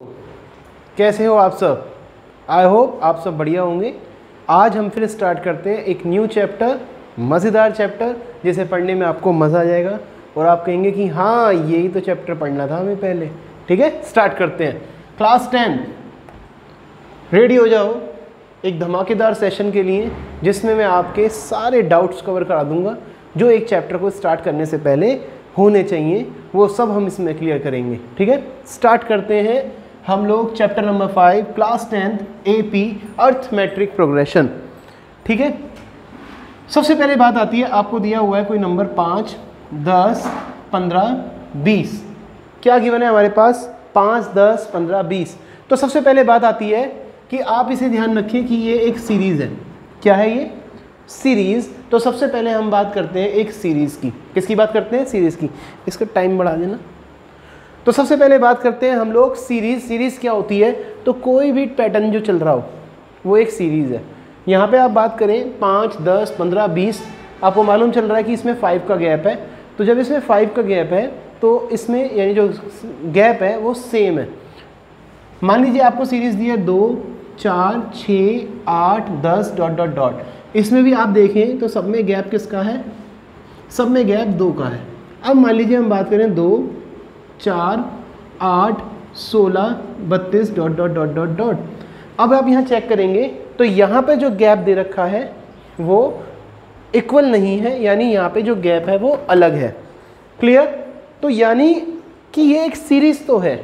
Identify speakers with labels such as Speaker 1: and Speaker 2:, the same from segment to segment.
Speaker 1: कैसे हो आप सब? आई होप आप सब बढ़िया होंगे। आज हम फिर स्टार्ट करते हैं एक न्यू चैप्टर, मज़ेदार चैप्टर जिसे पढ़ने में आपको मज़ा आ जाएगा और आप कहेंगे कि हाँ यही तो चैप्टर पढ़ना था हमें पहले। ठीक है, स्टार्ट करते हैं। क्लास 10 रेडी हो जाओ एक धमाकेदार सेशन के लिए जिसमें मैं आपके सारे डाउट्स कवर करा दूंगा जो एक चैप्टर को स्टार्ट करने से पहले होने चाहिए, वो सब हम इसमें क्लियर करेंगे। ठीक है, स्टार्ट करते हैं हम लोग chapter number 5 class 10 AP arithmetic progression. ठीक है, सबसे पहले बात आती है, आपको दिया हुआ है कोई नंबर 5, 10, 15, 20। क्या गिवन है हमारे पास? 5, 10, 15, 20। तो सबसे पहले बात आती है कि आप इसे ध्यान रखिए कि ये एक सीरीज़ है। क्या है ये? सीरीज़। तो सबसे पहले हम बात करते हैं एक सीरीज़ की। किसकी बात करते हैं? सीरीज़ की। इसका टाइम बढ़ा देना। तो सबसे पहले बात करते हैं हम लोग सीरीज़। सीरीज़ क्या होती है? तो कोई भी पैटर्न जो चल रहा हो वो एक सीरीज़ है। यहाँ पे आप बात करें 5, 10, 15, 20, आपको मालूम चल रहा है कि इसमें 5 का गैप है। तो जब इसमें 5 का गैप है तो इसमें यानी जो गैप है वो सेम है। मान लीजिए आपको सीरीज़ दी है 2, 4, 6, 8, 10 डॉट डॉट डॉट। इसमें भी आप देखें तो सब में गैप किसका है? सब में गैप 2 का है। अब मान लीजिए हम बात करें 2, 4, 8, 16, 32 dot dot dot dot dot. अब आप यहाँ चेक करेंगे तो यहाँ पे जो गैप दे रखा है वो इक्वल नहीं है, यानी यहाँ पे जो गैप है वो अलग है। क्लियर? तो यानी कि ये एक सीरीज़ तो है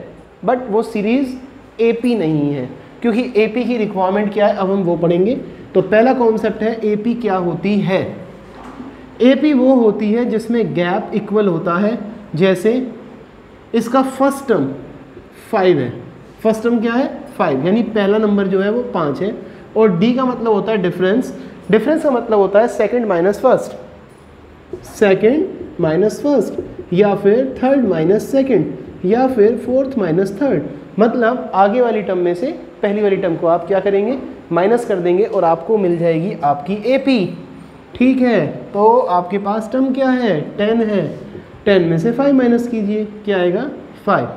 Speaker 1: बट वो सीरीज़ AP नहीं है, क्योंकि AP की रिक्वायरमेंट क्या है अब हम वो पढ़ेंगे। तो पहला कॉन्सेप्ट है AP क्या होती है? AP वो होती है जिसमें गैप इक्वल होता है। जैसे इसका फर्स्ट टर्म 5 है। फर्स्ट टर्म क्या है? 5, यानी पहला नंबर जो है वो 5 है। और D का मतलब होता है डिफरेंस। डिफरेंस का मतलब होता है second minus first, second minus first, या फिर थर्ड माइनस सेकंड, या फिर फोर्थ माइनस थर्ड। मतलब आगे वाली टर्म में से पहली वाली टर्म को आप क्या करेंगे? माइनस कर देंगे और आपको मिल जाएगी आपकी AP। ठीक है, तो आपके पास टर्म क्या है? 10 है। 10 में से 5 माइनस कीजिए, क्या आएगा? 5।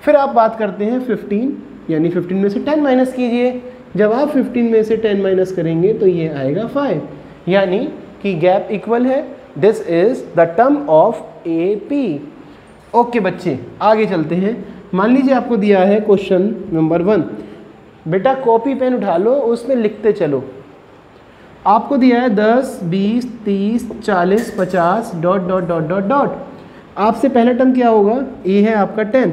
Speaker 1: फिर आप बात करते हैं 15, यानी 15 में से 10 माइनस कीजिए। जब आप 15 में से 10 माइनस करेंगे तो ये आएगा 5, यानी कि गैप इक्वल है। This is the term of AP। Okay बच्चे, आगे चलते हैं। मान लीजिए आपको दिया है क्वेश्चन नंबर 1। बेटा कॉपी पेन उठा लो, उसमें लिखते चलो। आपको दिया है 10, 20, 30, 40, 50 dot dot dot dot dot. आपसे पहला टर्म क्या होगा? A है आपका 10।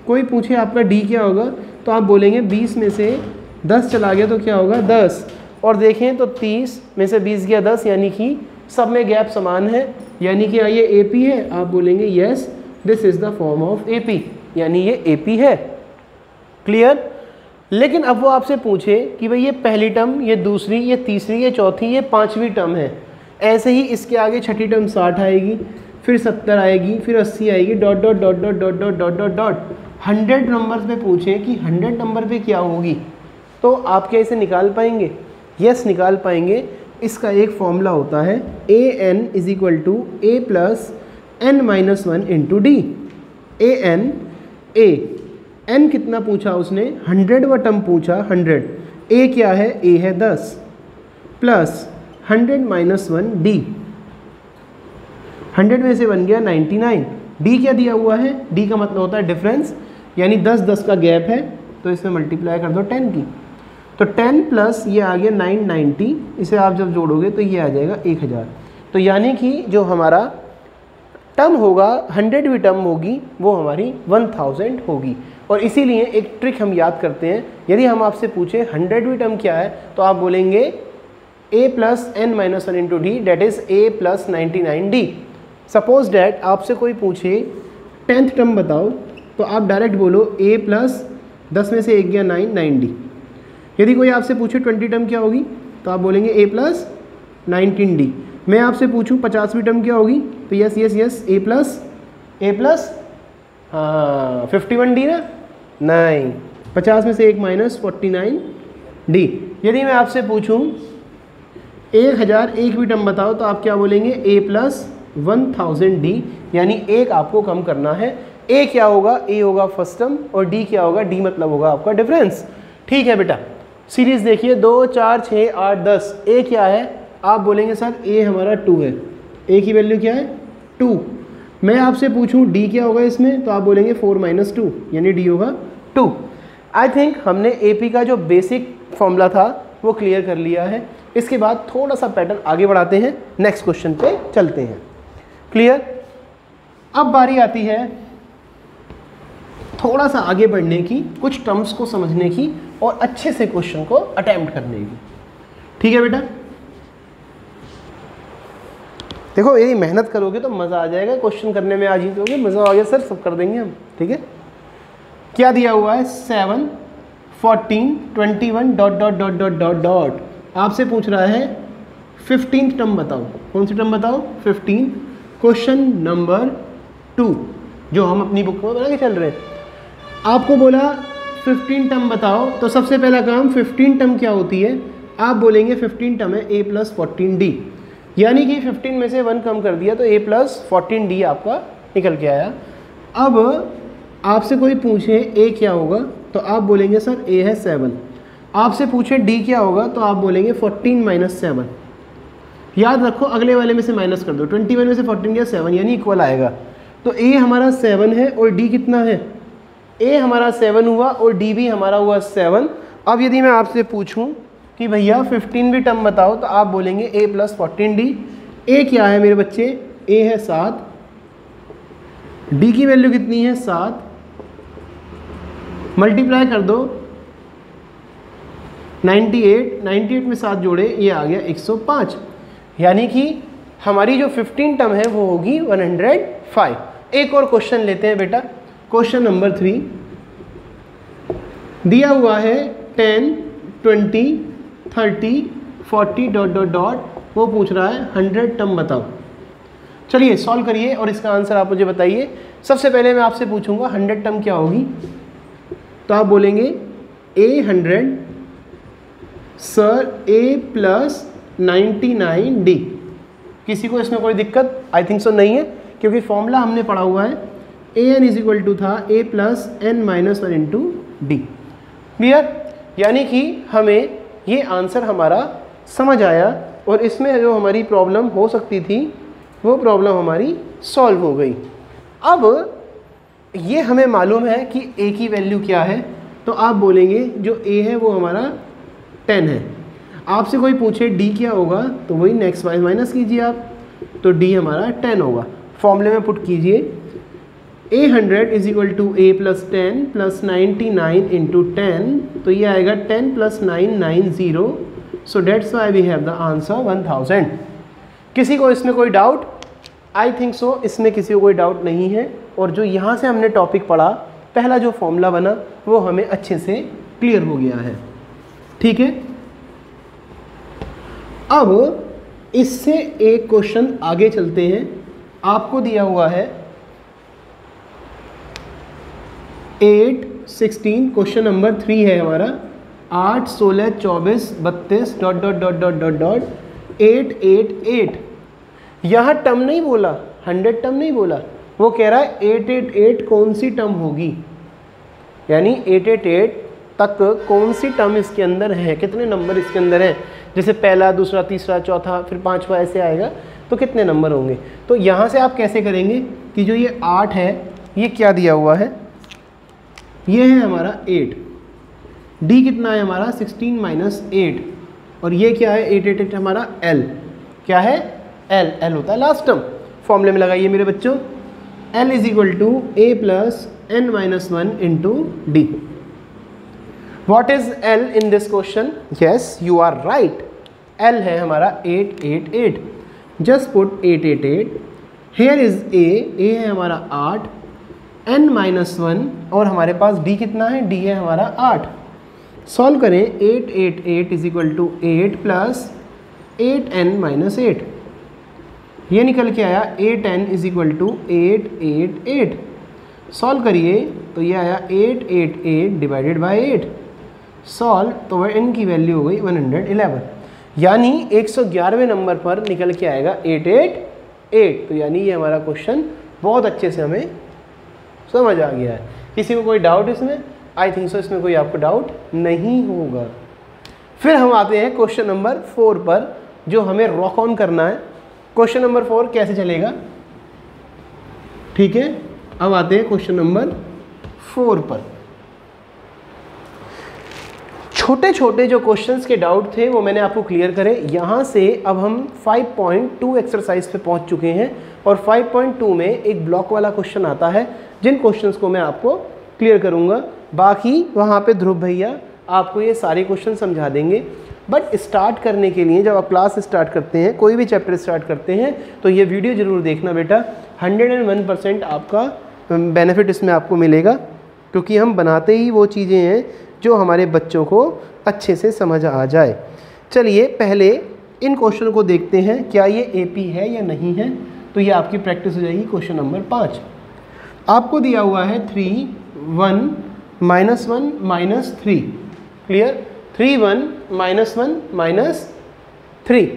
Speaker 1: कोई पूछे आपका D क्या होगा तो आप बोलेंगे 20 में से 10 चला गया तो क्या होगा? 10। और देखें तो 30 में से 20 गया 10, यानी कि सब में गैप समान है, यानी कि ये AP है। आप बोलेंगे yes this is the form of AP, यानी ये AP है। क्लियर? लेकिन अब वो आपसे पूछे कि भाई ये पहली टर्म, ये दूसरी, ये तीसरी, ये चौथी, ये पांचवी टर्म है। ऐसे ही इसके आगे छठी टर्म 60 आएगी, फिर 70 आएगी, फिर 80 आएगी, dot dot dot dot dot dot dot dot dot. 100 number पे पूछे कि 100 नंबर पे क्या होगी, तो आप क्या इसे निकाल पाएंगे? यस निकाल पाएंगे। इसका एक फॉर्मूला होता है AN is equal to A plus N-1 into D। N कितना पूछा उसने? 100वां टर्म पूछा, 100। A क्या है? A है 10 प्लस 100 माइनस 1 D। 100 में से बन गया 99। D क्या दिया हुआ है? D का मतलब होता है डिफरेंस, यानी 10 का गैप है तो इसमें मल्टीप्लाई कर दो 10 की। तो 10 प्लस ये आ गया 990, इसे आप जब जोड़ोगे तो ये आ जाएगा 1000। तो यानी कि जो हमारा टर्म होगा 100वीं टर्म होगी वो हमारी 1000 होगी। और इसीलिए एक ट्रिक हम याद करते हैं, यदि हम आपसे पूछे 100वीं टर्म क्या है तो आप बोलेंगे A plus N-1 into D, that is A plus 99D। Suppose that आपसे कोई पूछे 10th टर्म बताओ तो आप डायरेक्ट बोलो A प्लस 10 में से 1 गया 9, 9D। यदि कोई आपसे पूछे 20 टर्म क्या होगी तो आप बोलेंगे A प्लस 19D। मैं आपसे पूछूं 50वीं टर्म क्या होगी तो yes yes yes A plus हाँ 51D ना? नहीं, 50 में से 1 माइनस 49D। यदि मैं आपसे पूछूं 1001वीं टर्म बताओ तो आप क्या बोलेंगे? A प्लस 1000D, यानी 1 आपको कम करना है। ए क्या होगा, ए होगा फर्स्ट टर्म और डी क्या होगा, डी मतलब होगा आपका डिफरेंस। ठीक है बेटा, सीरीज देखिए 2 4 6 8 10। ए क्या है, आप बोलेंगे सर ए हमारा 2 है, ए की वैल्यू क्या है 2। मैं आपसे पूछूं डी क्या होगा इसमें, तो आप बोलेंगे 4 - 2 यानी डी होगा 2। आई थिंक हमने एपी का जो बेसिक फॉर्मूला था वो क्लियर कर लिया है। इसके बाद थोड़ा सा पैटर्न आगे बढ़ाते हैं, नेक्स्ट क्वेश्चन पे चलते हैं। क्लियर। अब बारी आती है थोड़ा सा आगे बढ़ने की, कुछ टर्म्स को समझने की और अच्छे से क्वेश्चन को अटेम्प्ट करने की। ठीक है बेटा, देखो यदि मेहनत करोगे तो मज़ा आ जाएगा, क्वेश्चन करने में आज ही दोगे मज़ा आ गया सर, सब कर देंगे हम। ठीक है, क्या दिया हुआ है 7 14 21 ... आपसे पूछ रहा है 15th टर्म बताओ। कौन सी टर्म बताओ, 15। क्वेश्चन नंबर 2 जो हम अपनी बुक में बना के चल रहे हैं। आपको बोला 15 टर्म बताओ, तो सबसे पहला काम 15 टर्म क्या होती है, आप बोलेंगे 15 टर्म है a + 14d, यानी कि 15 में से 1 कम कर दिया तो a + 14d आपका निकल के आया। अब आपसे कोई पूछे a क्या होगा, तो आप बोलेंगे सर a है 7। आपसे पूछे d क्या होगा, तो आप बोलेंगे 14 - 7। याद रखो अगले वाले में से माइनस कर दो, 21 में से 14 गया 7 यानी इक्वल आएगा। तो a हमारा 7 है और d कितना है, a हमारा 7 हुआ और d भी हमारा हुआ 7। अब यदि मैं आपसे पूछूं कि भैया 15वीं टर्म बताओ, तो आप बोलेंगे a + 14d। a क्या है मेरे बच्चे, a है 7, d की वैल्यू कितनी है 7, मल्टीप्लाई कर दो 98 में 7 जोड़े ये आ गया 105, यानी कि हमारी जो 15 टर्म है वो होगी 105। एक और क्वेश्चन लेते हैं बेटा, क्वेश्चन नंबर 3 दिया हुआ है 10 20 30 40 ... वो पूछ रहा है 100 टर्म बताओ। चलिए सॉल्व करिए और इसका आंसर आप मुझे बताइए। सबसे पहले मैं आपसे पूछूंगा 100 टर्म क्या होगी, तो आप बोलेंगे a 100 सर a + 99d। किसी को इसमें कोई दिक्कत आई थिंक सो नहीं है, क्योंकि फॉर्मूला हमने पढ़ा हुआ है an = था a + n - 1 × d। क्लियर, यानी कि हमें ये आंसर हमारा समझ आया और इसमें जो हमारी प्रॉब्लम हो सकती थी वो प्रॉब्लम हमारी सॉल्व हो गई। अब ये हमें मालूम है कि a की वैल्यू क्या है, तो आप बोलेंगे जो a है वो हमारा 10 है। आपसे कोई पूछे d क्या होगा, तो वही नेक्स्ट वाइज माइनस कीजिए आप, तो d हमारा 10 होगा। फॉर्मूले में पुट कीजिए a 100 = a + 10 + 99 × 10, तो ये आएगा 10 + 9 90, so that's why we have the answer 1000। किसी को इसमें कोई डाउट? आई थिंक सो इसमें किसी को कोई डाउट नहीं है, और जो यहाँ से हमने टॉपिक पढ़ा, पहला जो फॉर्मूला बना वो हमें अच्छे से क्लियर हो गया है। ठीक है, अब इससे एक क्वेश्चन आगे चलते हैं। आपको दिया हुआ है 8 16, क्वेश्चन नंबर 3 है हमारा 8 16 24 32 ... 8 8 8। यहाँ टर्म नहीं बोला, 100 टर्म नहीं बोला, वो कह रहा है 888 कौन सी टर्म होगी, यानी 888 तक कौन सी टर्म इसके अंदर है, कितने नंबर इसके अंदर हैं। जैसे पहला, दूसरा, तीसरा, चौथा, फिर 5वां ऐसे आएगा, तो कितने नंबर होंगे। तो यहाँ से आप कैसे करेंगे कि जो ये 8 है ये क्या दिया हुआ है, ये है हमारा 8, d कितना है हमारा 16 - 8, और ये क्या है 888 हमारा l, क्या है l होता है लास्ट टर्म। फॉर्मूले में लगाइए मेरे बच्चों, l = a + n - 1 × d। What is l in this question? Yes, you are right. l है हमारा 888. Just put 888. Here is a है हमारा 8, n - 1, और हमारे पास d कितना है, d है हमारा 8। सॉल्व करें 888 = 8 + 8n - 8, ये निकल के आया 8n = 888। सॉल्व करिए तो ये आया 888 / 8। सॉल्व तो n की वैल्यू हो गई 111, यानी 111वें नंबर पर निकल के आएगा 888। तो यानी ये हमारा क्वेश्चन बहुत अच्छे से हमें समझ आ गया है? किसी को कोई डाउट इसमें? आई थिंक सो इसमें कोई आपको डाउट नहीं होगा। फिर हम आते हैं क्वेश्चन नंबर 4 पर, जो हमें रॉक ऑन करना है। क्वेश्चन नंबर 4 कैसे चलेगा? ठीक है, अब आते हैं क्वेश्चन नंबर 4 पर। छोटे छोटे जो क्वेश्चंस के डाउट थे वो मैंने आपको क्लियर करे। यहाँ से अब हम 5.2 एक्सरसाइज पे पहुँच चुके हैं और 5.2 में एक ब्लॉक वाला क्वेश्चन आता है, जिन क्वेश्चंस को मैं आपको क्लियर करूँगा। बाकी वहाँ पे ध्रुव भैया आपको ये सारे क्वेश्चन समझा देंगे। बट स्टार्ट करने के लिए जब आप क्लास स्टार्ट करते हैं, कोई भी चैप्टर स्टार्ट करते हैं, तो ये वीडियो ज़रूर देखना बेटा। 101% आपका बेनिफिट इसमें आपको मिलेगा, क्योंकि हम बनाते ही वो चीज़ें हैं जो हमारे बच्चों को अच्छे से समझ आ जाए। चलिए पहले इन क्वेश्चन को देखते हैं, क्या ये एपी है या नहीं है। तो ये आपकी प्रैक्टिस हो जाएगी। क्वेश्चन नंबर 5 आपको दिया हुआ है 3 1 -1 -3। क्लियर? 3 1 -1 -3।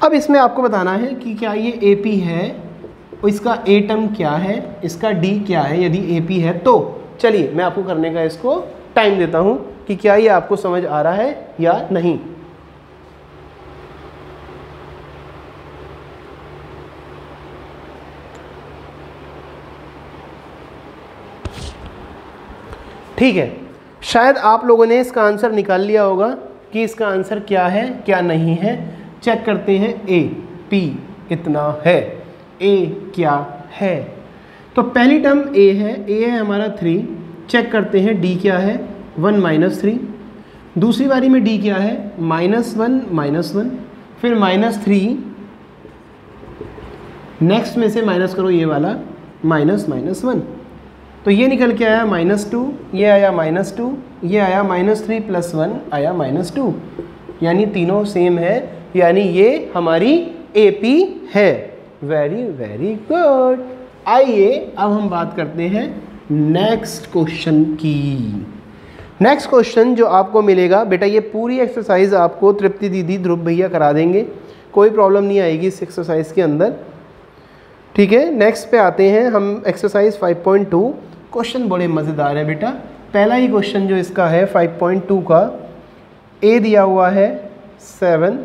Speaker 1: अब इसमें आपको बताना है कि क्या ये एपी है, इसका ए टर्म क्या है, इसका डी क्या है। यदि एपी है तो चलिए मैं आपको करने का इसको टाइम देता हूं कि क्या ये आपको समझ आ रहा है या नहीं। ठीक है, शायद आप लोगों ने इसका आंसर निकाल लिया होगा कि इसका आंसर क्या है क्या नहीं है। चेक करते हैं। ए पी इतना है, ए क्या है। तो पहली टर्म ए है हमारा 3। चेक करते हैं डी क्या है, 1 -3। दूसरी बारी में डी क्या है, -1 -1, फिर -3। नेक्स्ट में से माइनस करो ये वाला -1। तो ये निकल के आया -2, ये आया -2, ये आया -3 + 1 आया -2, यानी तीनों सेम है, यानी ये हमारी एपी है। Very very good. आइए अब हम बात करते हैं नेक्स्ट क्वेश्चन की। नेक्स्ट क्वेश्चन जो आपको मिलेगा बेटा, ये पूरी एक्सरसाइज आपको तृप्ति दीदी ध्रुव भैया करा देंगे, कोई प्रॉब्लम नहीं आएगी इस एक्सरसाइज के अंदर। ठीक है, नेक्स्ट पे आते हैं हम। एक्सरसाइज 5.2 क्वेश्चन बड़े मज़ेदार है बेटा। पहला ही क्वेश्चन जो इसका है 5.2 का, ए दिया हुआ है 7,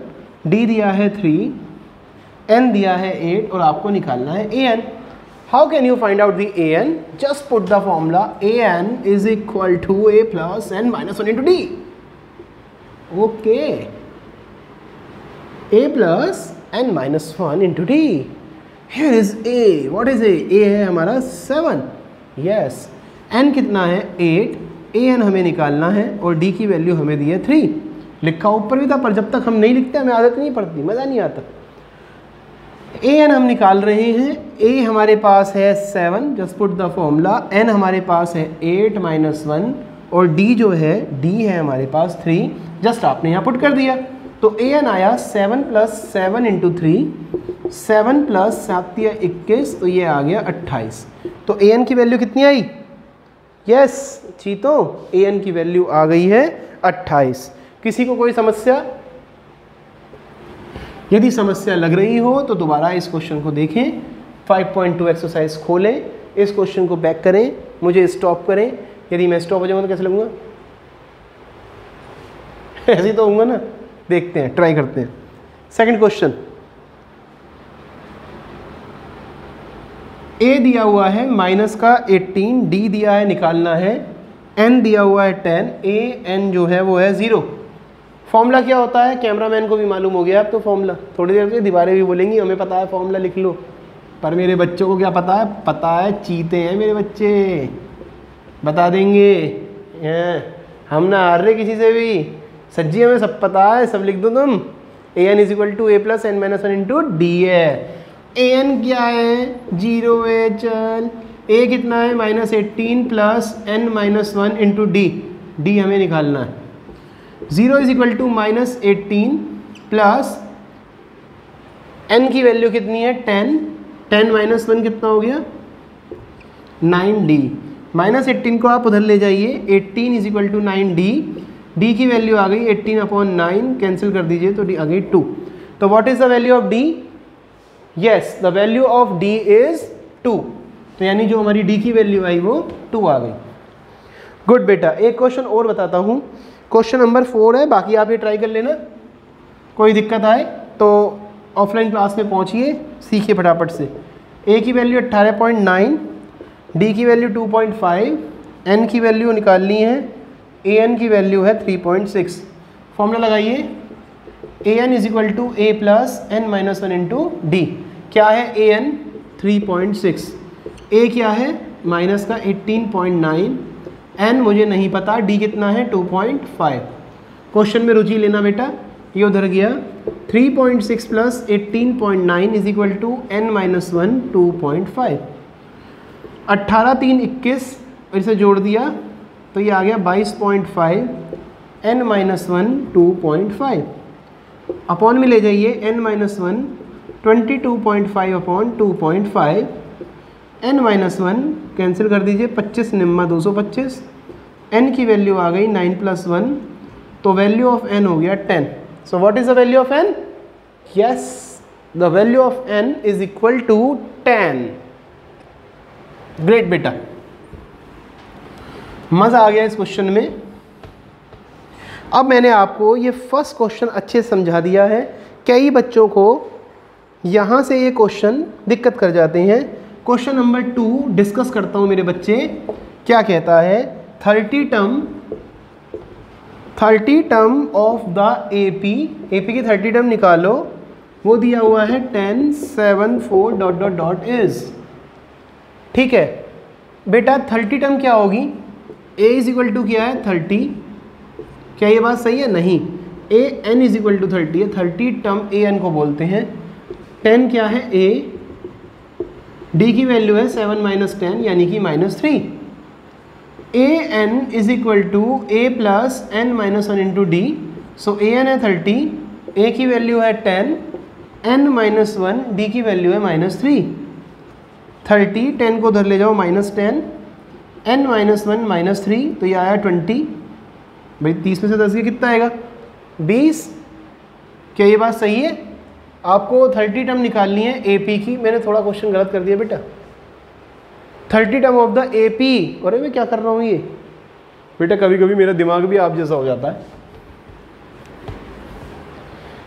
Speaker 1: डी दिया है 3, एन दिया है 8 और आपको निकालना है A N. How can you find out the A N? Just put the formula A N is equal to A plus N minus 1 into D. Okay, A plus N minus 1 into D. Here is A. What is A? A है हमारा 7। Yes. N कितना है? 8। A N हमें निकालना है और D की value हमें दी है 3। लिखा ऊपर भी था, पर जब तक हम नहीं लिखते हमें आदत नहीं पड़ती, मज़ा नहीं आता। ए एन हम निकाल रहे हैं। ए हमारे पास है 7, just put the formula. N हमारे पास है 8 - 1 और डी जो है, डी है हमारे पास 3, जस्ट आपने यहाँ पुट कर दिया। तो ए एन आया 7 + 7 इंटू 3, 7 + 7 = 21, तो ये आ गया 28। तो ए एन की वैल्यू कितनी आई? यस चीतो, ए एन की वैल्यू आ गई है 28। किसी को कोई समस्या? यदि समस्या लग रही हो तो दोबारा इस क्वेश्चन को देखें। 5.2 एक्सरसाइज खोलें, इस क्वेश्चन को बैक करें, मुझे स्टॉप करें। यदि मैं स्टॉप हो जाऊंगा तो कैसे लगूंगा? ऐसे ही तो होऊंगा ना। देखते हैं, ट्राई करते हैं। सेकंड क्वेश्चन, ए दिया हुआ है -18, डी दिया है निकालना है, एन दिया हुआ है 10, ए एन जो है वो है 0। फॉर्मूला क्या होता है? कैमरामैन को भी मालूम हो गया अब तो फॉर्मूला। थोड़ी देर से दीवारें भी बोलेंगी हमें पता है फॉर्मूला लिख लो, पर मेरे बच्चों को क्या पता है? पता है, चीते हैं मेरे बच्चे, बता देंगे। हम ना हार रहे किसी से भी, सज्जी हमें सब पता है, सब लिख दो तुम। A N = a + n - 1 into D है। ए एन क्या है? 0 है। चल, ए कितना है? -18 + n - 1 इंटू डी। डी हमें निकालना है। 0 = -18 प्लस n की वैल्यू कितनी है? 10। 10 - 1 कितना हो गया? 9d। -18 को आप उधर ले जाइए, 18 = 9d। d की वैल्यू आ गई 18/9, कैंसिल कर दीजिए तो d आ गई 2। तो what is the value of d? Yes, the value of d is 2। तो यानी जो हमारी डी की वैल्यू आई वो 2 आ गई। गुड बेटा, एक क्वेश्चन और बताता हूँ, क्वेश्चन नंबर 4 है, बाकी आप ये ट्राई कर लेना, कोई दिक्कत आए तो ऑफलाइन क्लास में पहुँचिए, सीखिए फटाफट से। ए की वैल्यू 18.9, डी की वैल्यू 2.5, एन की वैल्यू निकालनी है, ए एन की वैल्यू है 3.6। फॉर्मूला लगाइए, A N is equal to A plus N minus 1 into D. क्या है ए एन? 3.6, ए क्या है माइनस का 18.9, एन मुझे नहीं पता, डी कितना है 2.5। क्वेश्चन में रुचि लेना बेटा, ये उधर गया। 3.6 plus 18.9 is equal to N minus 1 2.5। 18 3 21, इसे जोड़ दिया तो ये आ गया 22.5, एन माइनस 1 2.5। अपॉन में ले जाइए, N minus 1 22.5 upon 2.5, N minus 1 cancel कर दीजिए, 25 निम्मा 225, एन की वैल्यू आ गई 9 प्लस 1, तो वैल्यू ऑफ एन हो गया 10। So what is the value of N? Yes, the value of N is equal to 10। Great बेटा, मज़ा आ गया इस क्वेश्चन में। अब मैंने आपको ये फर्स्ट क्वेश्चन अच्छे से समझा दिया है। कई बच्चों को यहाँ से ये क्वेश्चन दिक्कत कर जाते हैं। क्वेश्चन नंबर 2 डिस्कस करता हूँ मेरे बच्चे, क्या कहता है? 30 टर्म ऑफ द एपी की 30 टर्म निकालो। वो दिया हुआ है 10 7 4 डॉट डॉट डॉट इज। ठीक है बेटा, 30 टर्म क्या होगी? ए इज इक्वल टू क्या है 30, क्या ये बात सही है? नहीं, ए एन इज इक्वल टू 30 है। 30 टर्म ए एन को बोलते हैं। 10 क्या है? ए, डी की वैल्यू है 7 माइनस 10 यानी कि -3। A N is equal to A plus N minus 1 into D. So A N है 30, ए की वैल्यू है 10, एन माइनस 1, डी की वैल्यू है -3। 30, 10 को उधर ले जाओ -10, एन माइनस 1 -3, तो ये आया 20। भाई 30 में से 10 गया कितना आएगा? 20। क्या ये बात सही है? आपको 30 टर्म निकालनी है एपी की। मैंने थोड़ा क्वेश्चन गलत कर दिया बेटा, 30 टर्म ऑफ द एपी। अरे मैं क्या कर रहा हूँ ये बेटा, कभी कभी मेरा दिमाग भी आप जैसा हो जाता है।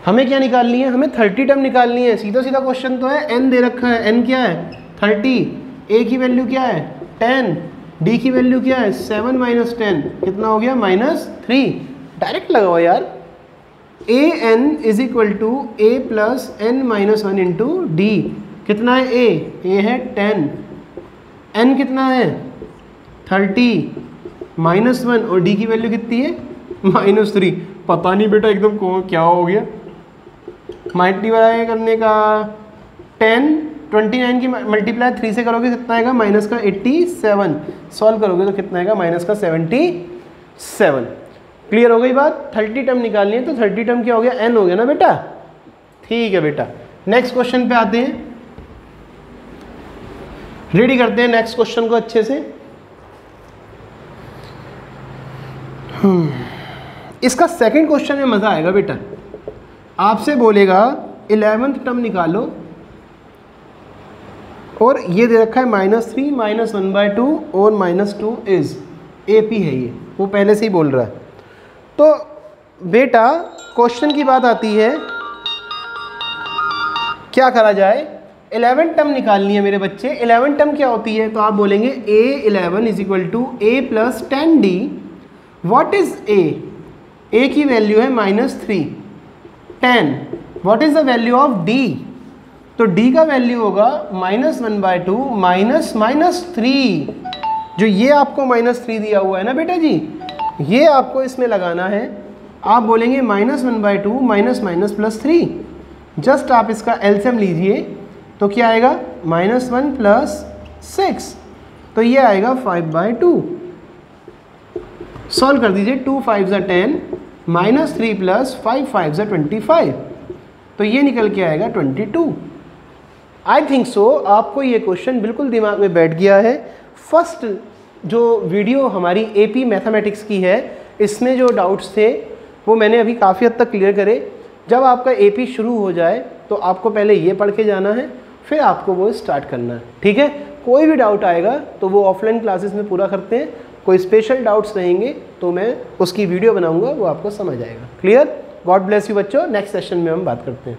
Speaker 1: हमें क्या निकालनी है? हमें 30 टर्म निकालनी है। सीधा सीधा क्वेश्चन तो है, एन दे रखा है, एन क्या है 30, ए की वैल्यू क्या है 10, डी की वैल्यू क्या है 7 माइनस 10, कितना हो गया -3। डायरेक्ट लगाओ यार। A N is equal to A plus N minus 1 into D. कितना है ए है 10, एन कितना है 30 -1 और डी की वैल्यू कितनी है -3। पता नहीं बेटा एकदम को क्या हो गया। मल्टीप्लाई करने का 10 29 की मल्टीप्लाई 3 से करोगे कितना आएगा -87। सॉल्व करोगे तो कितना आएगा -77। क्लियर हो गई बात? 30 टर्म निकालनी है तो 30 टर्म क्या हो गया? n हो गया ना बेटा। ठीक है बेटा, नेक्स्ट क्वेश्चन पे आते हैं। रेडी करते हैं नेक्स्ट क्वेश्चन को अच्छे से। इसका सेकंड क्वेश्चन में मज़ा आएगा बेटा। आपसे बोलेगा 11th टर्म निकालो और ये दे रखा है -3 -1/2 और -2 इज AP है, ये वो पहले से ही बोल रहा है। तो बेटा क्वेश्चन की बात आती है, क्या करा जाए? 11 टर्म निकालनी है मेरे बच्चे। 11 टर्म क्या होती है? तो आप बोलेंगे A11 is equal to A plus 10D। What is A? A की वैल्यू है -3। 10 what is the value of D? तो D का वैल्यू होगा -1/2 -3। जो ये आपको -3 दिया हुआ है ना बेटा जी, ये आपको इसमें लगाना है। आप बोलेंगे -1/2 माइनस प्लस 3। जस्ट आप इसका एलसीएम लीजिए तो क्या आएगा -1 प्लस 6, तो ये आएगा 5/2। सॉल्व कर दीजिए, 2 5 ज़ा 10 -3 प्लस 5 5 ज़ा 25, तो ये निकल के आएगा 22। आई थिंक सो आपको ये क्वेश्चन बिल्कुल दिमाग में बैठ गया है। फर्स्ट जो वीडियो हमारी AP मैथमेटिक्स की है, इसमें जो डाउट्स थे वो मैंने अभी काफ़ी हद तक क्लियर करे। जब आपका AP शुरू हो जाए तो आपको पहले ये पढ़ के जाना है, फिर आपको वो स्टार्ट करना है। ठीक है, कोई भी डाउट आएगा तो वो ऑफलाइन क्लासेस में पूरा करते हैं, कोई स्पेशल डाउट्स रहेंगे तो मैं उसकी वीडियो बनाऊंगा, वो आपको समझ आएगा। क्लियर? गॉड ब्लेस यू बच्चों, नेक्स्ट सेशन में हम बात करते हैं।